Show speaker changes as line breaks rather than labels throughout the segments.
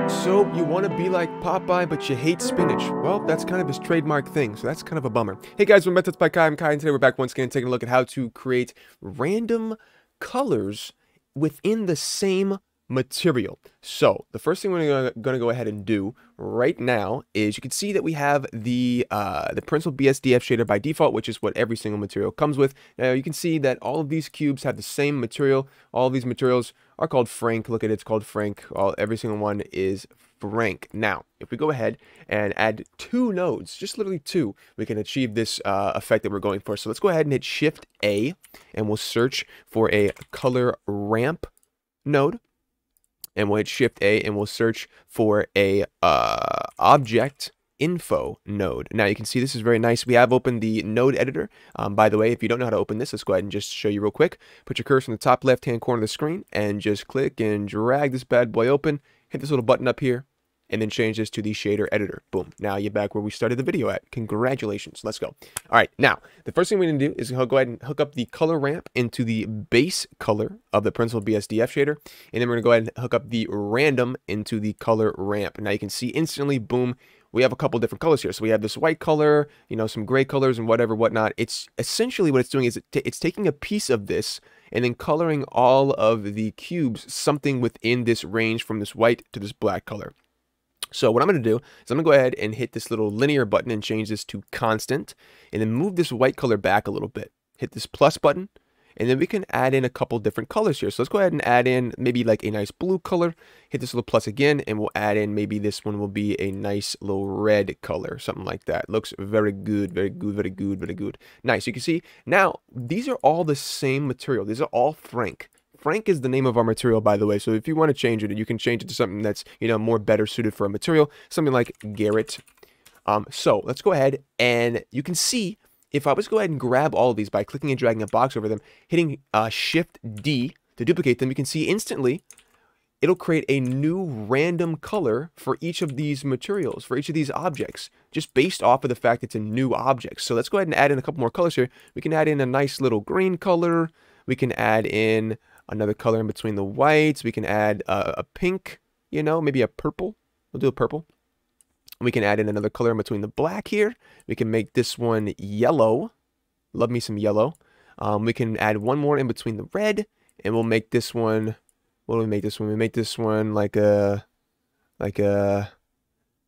So you want to be like Popeye, but you hate spinach. Well, that's kind of his trademark thing, so that's kind of a bummer. Hey guys, we're Methods by Kai. I'm Kai, and today we're back once again taking a look at how to create random colors within the same material. So the first thing we're gonna go ahead and do right now is you can see that we have the Pencil BSDF shader by default, which is what every single material comes with. Now you can see that all of these cubes have the same material. All of these materials are called Frank. Look at it, it's called Frank. Every single one is Frank. Now, if we go ahead and add 2 nodes, just literally 2, we can achieve this effect that we're going for. So let's go ahead and hit Shift A, and we'll search for a color ramp node. And we'll hit Shift A, and we'll search for a object info node. Now you can see this is very nice. We have opened the node editor. By the way, if you don't know how to open this, let's go ahead and just show you real quick. Put your cursor in the top left hand corner of the screen and just click and drag this bad boy open. Hit this little button up here and then change this to the shader editor. Boom. Now you're back where we started the video at. Congratulations. Let's go. All right. Now the first thing we're going to do is go ahead and hook up the color ramp into the base color of the Pencil BSDF shader. And then we're going to go ahead and hook up the random into the color ramp. Now you can see instantly, boom, we have a couple different colors here. So we have this white color, you know, some gray colors and whatnot. It's essentially what it's doing is it's taking a piece of this and then coloring all of the cubes something within this range from this white to this black color. So what I'm going to do is I'm going to go ahead and hit this little linear button and change this to constant, and then move this white color back a little bit. Hit this plus button, and then we can add in a couple different colors here. So let's go ahead and add in maybe like a nice blue color. Hit this little plus again, and we'll add in maybe this one will be a nice little red color, something like that. Looks very good, very good, very good, very good. Nice. You can see now these are all the same material. These are all Frank. Frank is the name of our material, by the way, so if you want to change it, you can change it to something that's, you know, more better suited for a material, something like Garrett. So let's go ahead, and you can see if I was to go ahead and grab all of these by clicking and dragging a box over them, hitting Shift D to duplicate them, you can see instantly it'll create a new random color for each of these materials, for each of these objects, just based off of the fact it's a new object. So let's go ahead and add in a couple more colors here. We can add in a nice little green color. We can add in another color in between the whites. We can add a pink, you know, maybe a purple. We'll do a purple. We can add in another color in between the black here. We can make this one yellow. Love me some yellow. We can add one more in between the red, and we'll make this one. What do we make this one? We make this one like a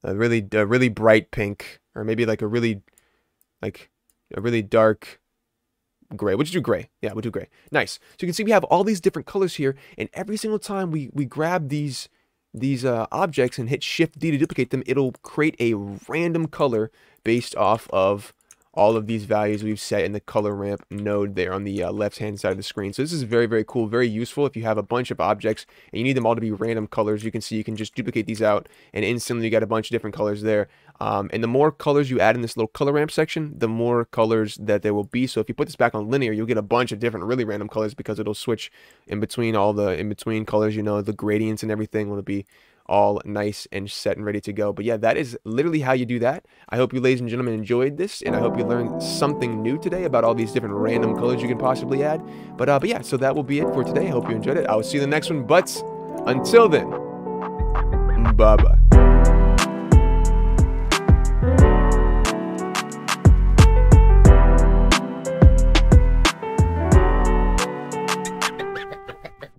really bright pink, or maybe like a really dark gray. We'll just do gray. Yeah, we'll do gray. Nice. So you can see we have all these different colors here, and every single time we grab these objects and hit Shift D to duplicate them, it'll create a random color based off of all of these values we've set in the color ramp node there on the left hand side of the screen. So this is very, very cool, very useful if you have a bunch of objects and you need them all to be random colors. You can see you can just duplicate these out, and instantly you got a bunch of different colors there. And the more colors you add in this little color ramp section, the more colors that there will be. So if you put this back on linear, you'll get a bunch of different really random colors because it'll switch in between all the in-between colors, you know, the gradients and everything will be all nice and set and ready to go. But yeah, that is literally how you do that. I hope you ladies and gentlemen enjoyed this, and I hope you learned something new today about all these different random colors you can possibly add. But yeah, so that will be it for today. I hope you enjoyed it. I will see you in the next one, but until then, bye bye.